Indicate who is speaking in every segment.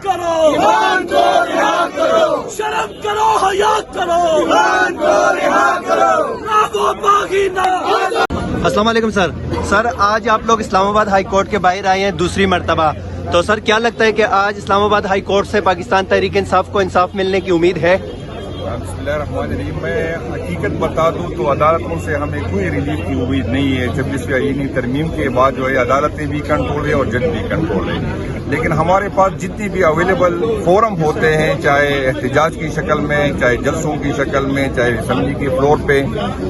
Speaker 1: کرو ایمان کو رہا کرو شرم کرو حیا کرو ایمان کو رہا کرو نہ وہ باغی نہ
Speaker 2: السلام علیکم سر آج آپ لوگ اسلام آباد ہائی کورٹ کے باہر آئے ہیں دوسری مرتبہ، تو سر کیا لگتا ہے کہ آج اسلام آباد ہائی کورٹ سے پاکستان تحریک انصاف کو انصاف ملنے کی امید ہے؟
Speaker 3: بسم اللہ الرحمن الرحیم۔ میں حقیقت بتا دوں تو عدالتوں سے ہمیں کوئی ریلیف کی امید نہیں ہے۔ 26ویں آئینی ترمیم کے بعد جو ہے عدالتیں بھی کنٹرول ہے اور جج بھی کنٹرول ہے، لیکن ہمارے پاس جتنی بھی اویلیبل فورم ہوتے ہیں، چاہے احتجاج کی شکل میں، چاہے جلسوں کی شکل میں، چاہے اسمبلی کے فلور پہ،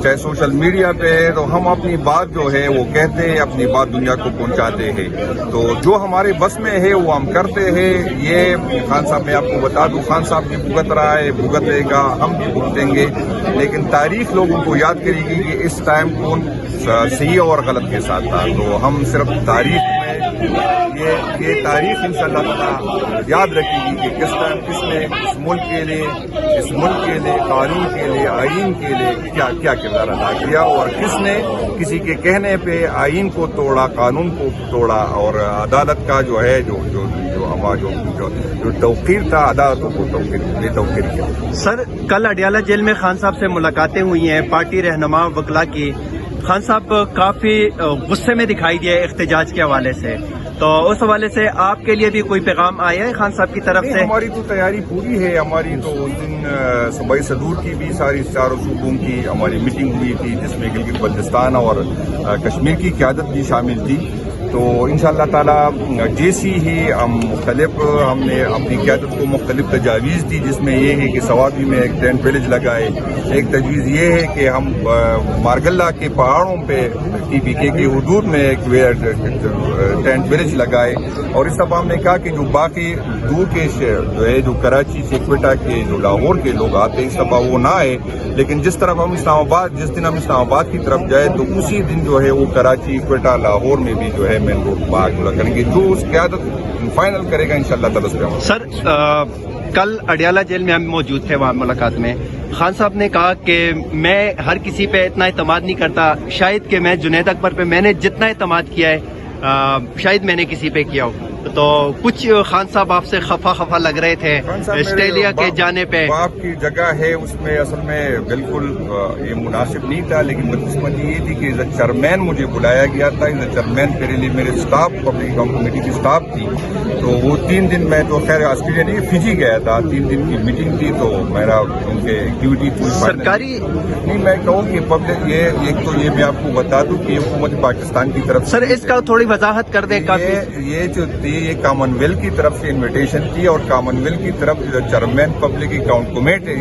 Speaker 3: چاہے سوشل میڈیا پہ ہے، تو ہم اپنی بات جو ہے وہ کہتے ہیں، اپنی بات دنیا کو پہنچاتے ہیں۔ تو جو ہمارے بس میں ہے وہ ہم کرتے ہیں۔ یہ خان صاحب میں آپ کو بتا دوں، خان صاحب بھی بھگت رہا ہے، بھگتے گا، ہم بھی بھگتیں گے، لیکن تاریخ لوگوں کو یاد کرے گی کہ اس ٹائم کون صحیح اور غلط کے ساتھ تھا۔ تو ہم صرف تاریخ میں یہ تاریخ انشاءاللہ تعالیٰ یاد رکھے گی کہ کس ٹائم کس نے اس ملک کے لیے قانون کے لیے آئین کے لیے کیا کیا کردار ادا کیا، اور کس نے کسی کے کہنے پہ آئین کو توڑا، قانون کو توڑا، اور عدالت کا جو ہے جو توقیر تھا، عدالتوں کو بے توقیر کیا۔
Speaker 2: سر کل اڈیالہ جیل میں خان صاحب سے ملاقاتیں ہوئی ہیں پارٹی رہنما وکلا کی، خان صاحب کافی غصے میں دکھائی دیا احتجاج کے حوالے سے، تو اس حوالے سے آپ کے لیے بھی کوئی پیغام آیا ہے خان صاحب کی طرف سے؟
Speaker 3: ہماری تو تیاری پوری ہے، ہماری تو اس دن صوبائی صدور کی بھی ساری چاروں صوبوں کی ہماری میٹنگ ہوئی تھی، جس میں گلگت بلتستان اور کشمیر کی قیادت بھی شامل تھی۔ تو انشاءاللہ تعالیٰ جیسی ہی ہم نے اپنی قیادت کو مختلف تجاویز دی، جس میں یہ ہے کہ سوابی میں ایک ٹینٹ ویلیج لگائے، ایک تجویز یہ ہے کہ ہم مارگلہ کے پہاڑوں پہ ٹی پی کے حدود میں ایک ٹینٹ ویلیج لگائے، اور اس دفعہ ہم نے کہا کہ جو باقی دور کے جو ہے جو کراچی سے کوئٹہ کے جو لاہور کے لوگ آتے ہیں، اس دفعہ وہ نہ آئے، لیکن جس دن ہم اسلام آباد کی طرف جائے تو اسی دن جو ہے وہ کراچی، کوئٹہ، لاہور میں بھی جو ہے مین روڈ باغ کریں گے، جو اس قیادت فائنل کرے گا انشاءاللہ تعالیٰ اس پہ۔
Speaker 2: سر کل اڈیالہ جیل میں ہم موجود تھے، وہاں ملاقات میں خان صاحب نے کہا کہ میں ہر کسی پہ اتنا اعتماد نہیں کرتا، شاید کہ میں جنید اکبر پہ میں نے جتنا اعتماد کیا ہے شاید میں نے کسی پہ کیا ہو، تو کچھ خان صاحب آپ سے خفا لگ رہے تھے آسٹریلیا کے جانے پہ۔
Speaker 3: باپ کی جگہ ہے اس میں، اصل میں بالکل یہ مناسب نہیں تھا، لیکن بدقسمتی یہ تھی کہ ایز اے چیئرمین مجھے بلایا گیا تھا۔ ایز اے چیئرمین میرے لیے میرے اسٹاف، پبلک اکاؤنٹ کمیٹی کی اسٹاف تھی، تو وہ 3 دن میں تو خیر آسٹریلیا نہیں فجی گیا تھا، 3 دن کی میٹنگ تھی، تو میرا ان کے ایکٹیویٹی پوری
Speaker 2: سرکاری
Speaker 3: نہیں، میں کہوں کہ پبلک ایک تو یہ میں آپ کو بتا دوں کہ حکومت پاکستان کی طرف
Speaker 2: سر اس کا تھوڑی وضاحت کر دیں۔
Speaker 3: یہ جو تھی یہ کامن ویلتھ کی طرف سے انویٹیشن تھی، اور کامن ویلتھ کی طرف چیئرمین پبلک اکاؤنٹ کمیٹی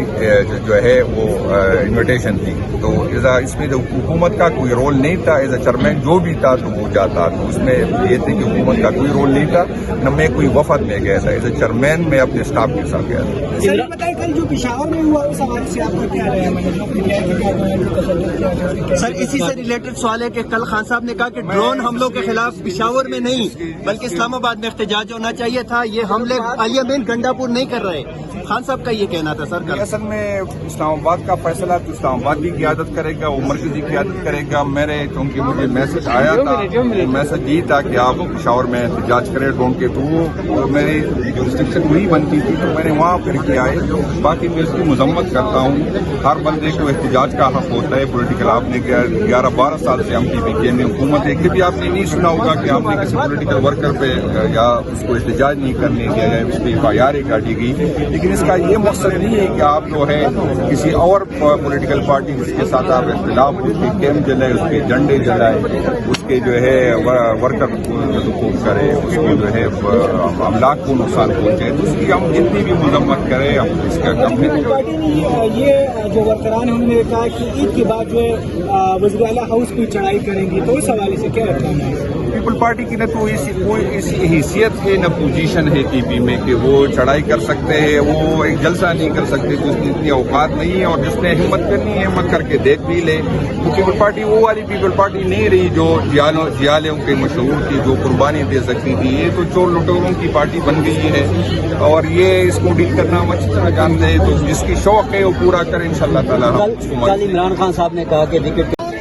Speaker 3: جو ہے وہ انویٹیشن تھی، تو اس میں جو حکومت کا کوئی رول نہیں تھا، ایز اے چیئرمین جو بھی تھا تو وہ جاتا، تو اس میں یہ تھی کہ حکومت کا کوئی رول نہیں تھا، نہ میں کوئی وفد میں گیا تھا، ایز اے چیئرمین میں اپنے اسٹاف کے ساتھ گیا تھا۔
Speaker 4: سر بتائیں کل جو پشاور میں ہوا اس حوالے سے آپ کا کیا رہا ہے؟
Speaker 2: سر اسی سے ریلیٹڈ سوال ہے کہ کل خان صاحب نے کہا کہ ڈرون حملوں کے خلاف پشاور میں نہیں بلکہ اسلام آباد میں احتجاج ہونا چاہیے تھا، یہ حملے عالیہ مین گنڈا پور نہیں کر رہے، خان صاحب کا یہ کہنا تھا۔ سر
Speaker 3: اصل میں اسلام آباد کا فیصلہ تو اسلام آباد کی قیادت کرے گا، وہ مرکزی قیادت کرے گا۔ چونکہ مجھے میسج آیا تھا، میسج یہ تھا کہ آپ پشاور میں احتجاج کریں ڈرون کے، تو وہ میری جو ریسٹرکشن وہی بنتی تھی، تو میں نے وہاں پھر کیا ہے۔ باقی میں اس کی مذمت کرتا ہوں، ہر بندے کو احتجاج کا حق ہوتا ہے، پولیٹیکل آپ نے 11-12 سال سے ہم ٹی پی کے میں حکومت ہے، کبھی آپ نے نہیں سنا ہوگا کہ آپ نے کسی پولیٹیکل ورکر پہ یا اس کو احتجاج نہیں کرنے دیا جائے، اس پہ FIR کاٹی گئی، لیکن اس کا یہ مقصد نہیں ہے کہ آپ جو ہے کسی اور پولیٹیکل پارٹی جس کے ساتھ آپ اختلاف، اس کے کیمپ جلائے، اس کے جھنڈے جلائے، اس کے جو ہے ورکر کو کرے، اس کے جو ہے املاک کو نقصان پہنچے، تو اس کی ہم جتنی بھی مذمت کریں ہم اس کا کم ہے۔
Speaker 4: پارٹی نے یہ جو ورکران ہیں انہوں نے کہا کہ عید کے بعد جو ہے وزیر اعلیٰ ہاؤس کی چڑھائی کریں گی، تو اس حوالے سے کیا رکھنا ہے؟
Speaker 3: پیپل پارٹی کی نہ تو کوئی ایسی حیثیت ہے نہ پوزیشن ہے ٹی پی میں کہ وہ چڑھائی کر سکتے ہیں، وہ ایک جلسہ نہیں کر سکتے، تو اس کی اتنی اوقات نہیں ہے، اور جس نے ہمت کرنی ہے ہمت کر کے دیکھ بھی لے۔ تو پیپل پارٹی وہ والی پیپل پارٹی نہیں رہی جو جیالوں کے مشہور تھی، جو قربانی دے سکتی تھی، یہ تو چور لٹوروں کی پارٹی بن گئی ہے، اور یہ اس کو ڈیل کرنا ہم اچھی طرح جانتے ہیں، تو جس کی شوق ہے وہ پورا کریں انشاءاللہ تعالیٰ۔
Speaker 5: کل عمران خان صاحب نے کہا کہ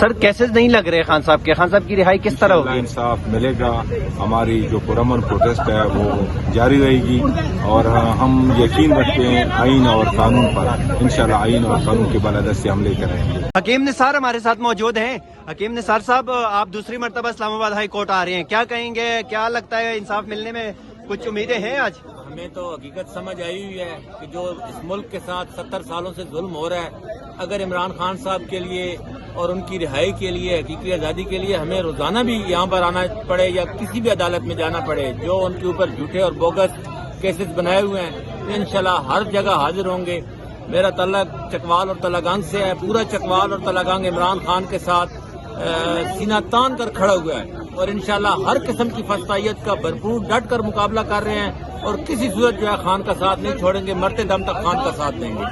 Speaker 2: سر کیسز نہیں لگ رہے خان صاحب کے؟ خان صاحب کی رہائی کس طرح ہوگی؟
Speaker 6: انصاف ملے گا. ہماری جو پرامن پروٹیسٹ ہے وہ جاری رہے گی اور ہم یقین رکھتے ہیں آئین اور قانون پر. انشاءاللہ آئین اور قانون کے بالادست سے عمل کریں گے.
Speaker 2: حکیم نثار ہمارے ساتھ موجود ہیں. حکیم نثار صاحب، آپ دوسری مرتبہ اسلام آباد ہائی کورٹ آ رہے ہیں، کیا کہیں گے؟ کیا لگتا ہے انصاف ملنے میں کچھ امیدیں ہیں آج؟
Speaker 7: ہمیں تو حقیقت سمجھ آئی ہوئی ہے کہ جو اس ملک کے ساتھ 70 سالوں سے ظلم ہو رہا ہے، اگر عمران خان صاحب کے لیے اور ان کی رہائی کے لیے، حقیقی آزادی کے لیے ہمیں روزانہ بھی یہاں پر آنا پڑے یا کسی بھی عدالت میں جانا پڑے جو ان کے اوپر جھوٹے اور بوگس کیسز بنائے ہوئے ہیں، انشاءاللہ ہر جگہ حاضر ہوں گے. میرا تعلق چکوال اور تلاگانگ سے ہے. پورا چکوال اور تلاگانگ عمران خان کے ساتھ سینہ تان کر کھڑا ہوا ہے اور انشاءاللہ ہر قسم کی فسطائیت کا بھرپور ڈٹ کر مقابلہ کر رہے ہیں اور کسی صورت جو ہے خان کا ساتھ نہیں چھوڑیں گے. مرتے دم تک خان کا ساتھ دیں گے.